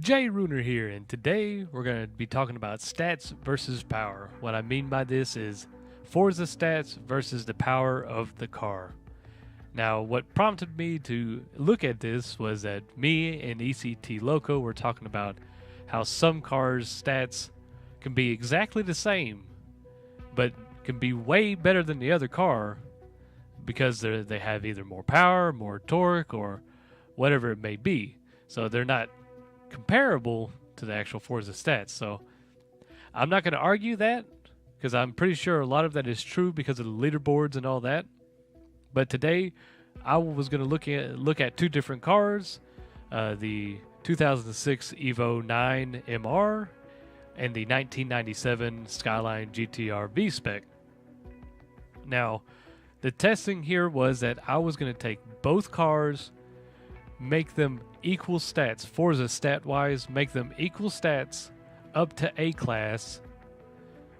Jay Runer here, and today we're going to be talking about stats versus power. What I mean by this is Forza stats versus the power of the car. Now, what prompted me to look at this was that me and ECT Loco were talking about how some cars' stats can be exactly the same, but can be way better than the other car because they have either more power, more torque, or whatever it may be. So they're not comparable to the actual Forza stats. So I'm not going to argue that because I'm pretty sure a lot of that is true because of the leaderboards and all that. But today I was going to look at two different cars, the 2006 Evo 9 MR and the 1997 Skyline GTR V spec. Now, the testing here was that I was going to take both cars, make them equal stats, Forza stat-wise, make them equal stats up to A class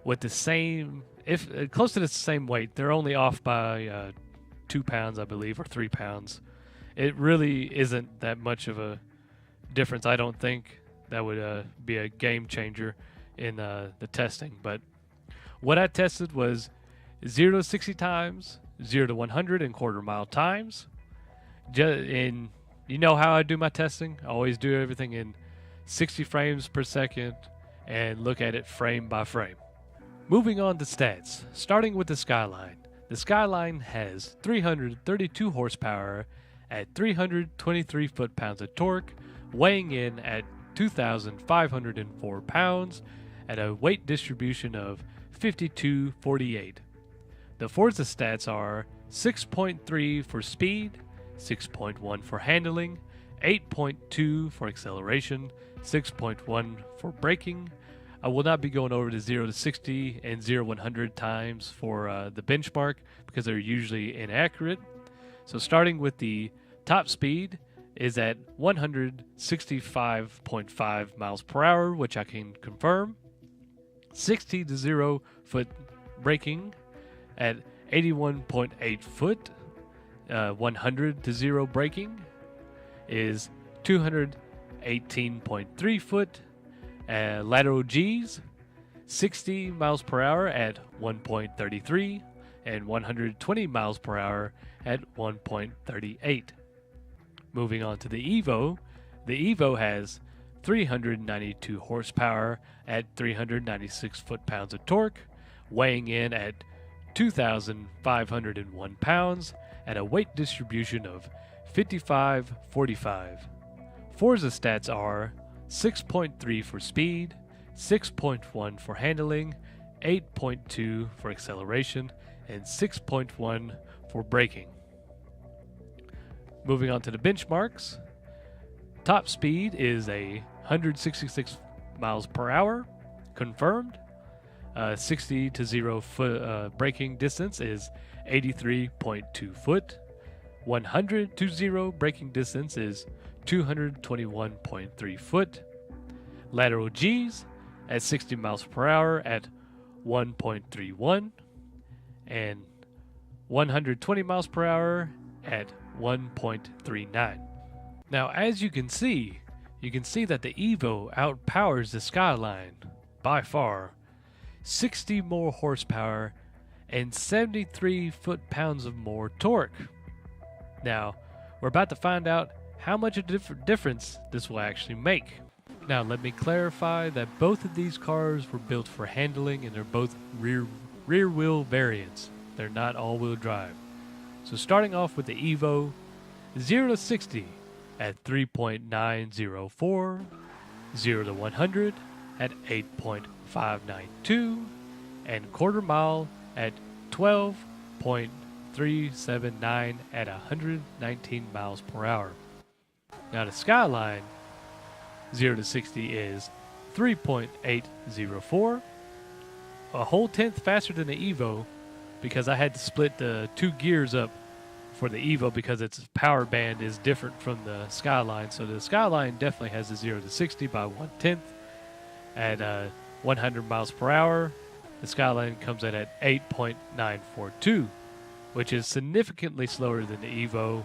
with the same, if close to the same weight. They're only off by 2 pounds, I believe, or 3 pounds. It really isn't that much of a difference. I don't think that would be a game changer in the testing. But what I tested was 0 to 60 times, 0 to 100 in quarter mile times. You know how I do my testing? I always do everything in 60 frames per second and look at it frame by frame. Moving on to stats, starting with the Skyline. The Skyline has 332 horsepower at 323 foot-pounds of torque, weighing in at 2,504 pounds at a weight distribution of 52-48. The Forza stats are 6.3 for speed, 6.1 for handling, 8.2 for acceleration, 6.1 for braking. I will not be going over the 0 to 60 and 0 to 100 times for the benchmark because they're usually inaccurate. So starting with the top speed is at 165.5 miles per hour, which I can confirm. 60 to 0 foot braking at 81.8 foot. 100 to 0 braking is 218.3 foot. Lateral G's, 60 miles per hour at 1.33 and 120 miles per hour at 1.38. Moving on to the Evo has 392 horsepower at 396 foot-pounds of torque, weighing in at 2,501 pounds at a weight distribution of 55-45. Forza stats are 6.3 for speed, 6.1 for handling, 8.2 for acceleration, and 6.1 for braking. Moving on to the benchmarks. Top speed is 166 miles per hour, confirmed. 60 to 0 foot braking distance is 83.2 foot. 100 to 0 braking distance is 221.3 foot. Lateral G's at 60 miles per hour at 1.31 and 120 miles per hour at 1.39. Now, as you can see that the Evo outpowers the Skyline by far. 60 more horsepower and 73 foot-pounds of more torque. Now, we're about to find out how much a difference this will actually make. Now, let me clarify that both of these cars were built for handling and they're both rear-wheel variants. They're not all-wheel drive. So starting off with the Evo, 0 to 60 at 3.904, 0 to 100 at 8.592, and quarter mile at 12.379 at 119 miles per hour. Now the Skyline 0 to 60 is 3.804, a whole tenth faster than the Evo because I had to split the two gears up for the Evo because its power band is different from the Skyline. So the Skyline definitely has a 0 to 60 by 1/10 at 100 miles per hour. The Skyline comes in at 8.942, which is significantly slower than the Evo.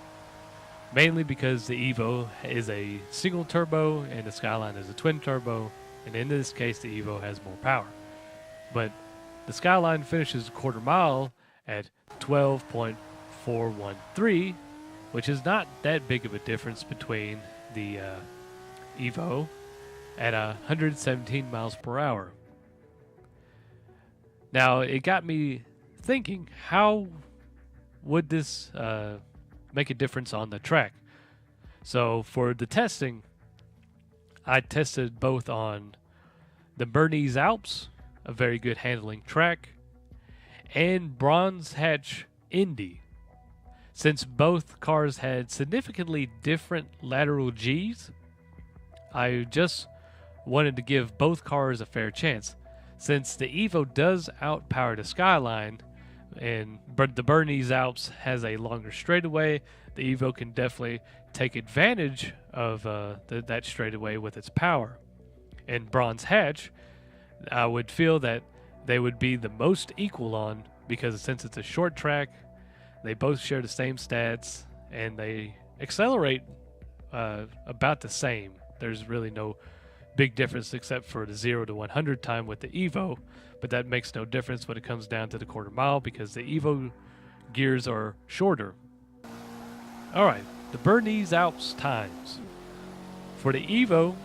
mainly because the Evo is a single turbo and the Skyline is a twin turbo, and in this case the Evo has more power. But the Skyline finishes a quarter mile at 12.413, which is not that big of a difference between the Evo at 117 miles per hour. Now, it got me thinking, how would this make a difference on the track? So for the testing, I tested both on the Bernese Alps, a very good handling track, and Bronze Hatch Indy. Since both cars had significantly different lateral Gs, I just wanted to give both cars a fair chance. Since the Evo does outpower the Skyline, and the Bernese Alps has a longer straightaway, the Evo can definitely take advantage of that straightaway with its power. And Bronze Hatch, I would feel that they would be the most equal on, because since it's a short track, they both share the same stats, and they accelerate about the same. There's really no big difference except for the 0 to 100 time with the Evo, but that makes no difference when it comes down to the quarter mile because the Evo gears are shorter. Alright, the Bernese Alps times. For the Evo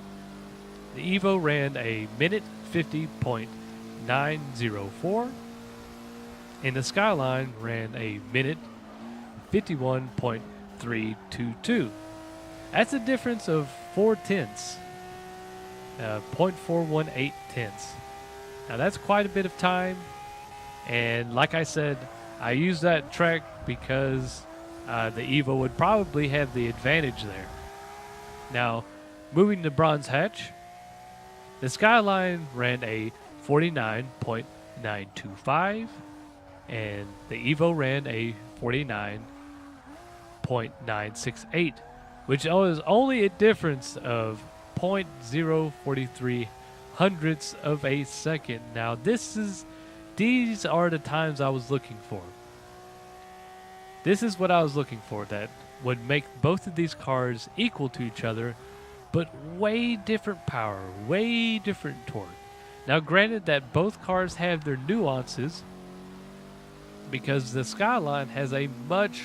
ran a minute 50.904, and the Skyline ran a minute 51.322. That's a difference of 4 tenths. 0.418 tenths. Now that's quite a bit of time, and like I said, I use that track because the Evo would probably have the advantage there. Now, moving to Bronze Hatch, the Skyline ran a 49.925, and the Evo ran a 49.968, which is only a difference of 0.043 hundredths of a second. Now these are the times I was looking for. This is what I was looking for, that would make both of these cars equal to each other, but way different power, way different torque. Now granted that both cars have their nuances, because the Skyline has a much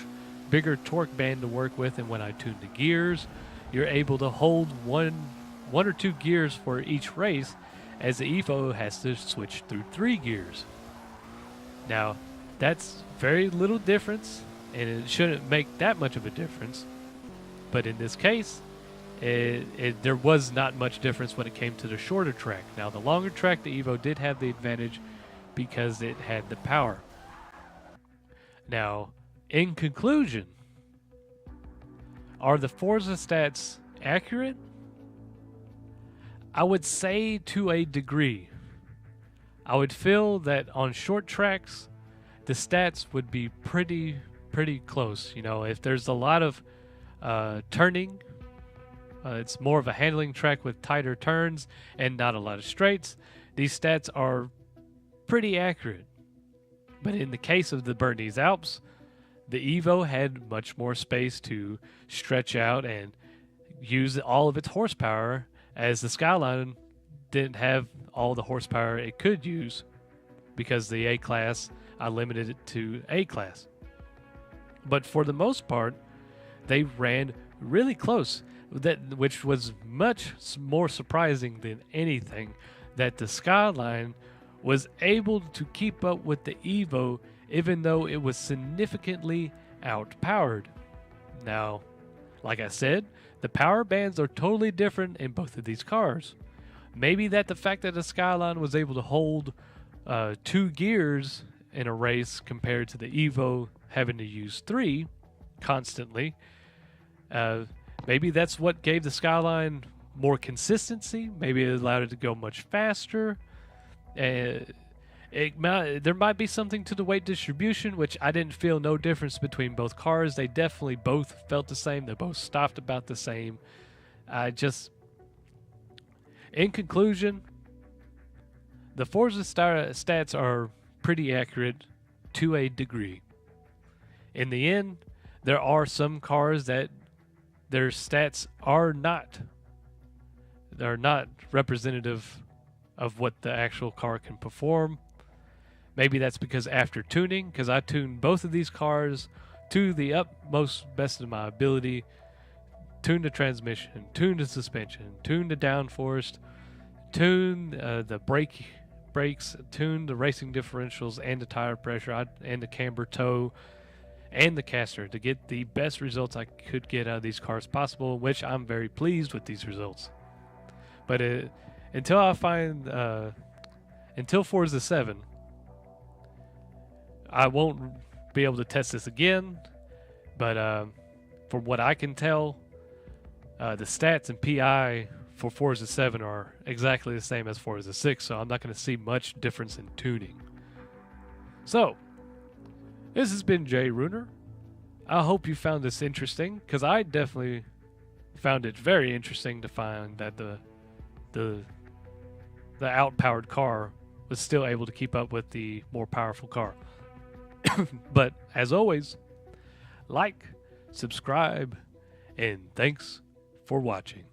bigger torque band to work with, and when I tune the gears, you're able to hold one or two gears for each race, as the Evo has to switch through 3 gears. Now, that's very little difference, and it shouldn't make that much of a difference. But in this case, there was not much difference when it came to the shorter track. Now, the longer track, the Evo did have the advantage because it had the power. Now, in conclusion, are the Forza stats accurate? I would say to a degree. I would feel that on short tracks, the stats would be pretty close. You know, if there's a lot of turning, it's more of a handling track with tighter turns and not a lot of straights, these stats are pretty accurate. But in the case of the Bernese Alps, the Evo had much more space to stretch out and use all of its horsepower, as the Skyline didn't have all the horsepower it could use because the A-Class, I limited it to A-Class. But for the most part, they ran really close, which was much more surprising than anything, that the Skyline was able to keep up with the Evo even though it was significantly outpowered. Now, like I said, the power bands are totally different in both of these cars. Maybe that the fact that the Skyline was able to hold 2 gears in a race compared to the Evo having to use 3 constantly, maybe that's what gave the Skyline more consistency. Maybe it allowed it to go much faster. There might be something to the weight distribution, which I didn't feel no difference between both cars. They definitely both felt the same. They both stopped about the same. In conclusion, the Forza stats are pretty accurate to a degree. In the end, there are some cars that their stats are not representative of what the actual car can perform. Maybe that's because after tuning, because I tuned both of these cars to the utmost best of my ability, tuned the transmission, tuned the suspension, tuned the downforce, tuned the brakes, tuned the racing differentials and the tire pressure and the camber toe and the caster to get the best results I could get out of these cars possible, which I'm very pleased with these results. But until Forza 7, I won't be able to test this again. But from what I can tell, the stats and PI for Forza 7 are exactly the same as Forza 6, so I'm not going to see much difference in tuning. So, this has been Jay Runer. I hope you found this interesting, because I definitely found it very interesting to find that the outpowered car was still able to keep up with the more powerful car. But as always, like, subscribe, and thanks for watching.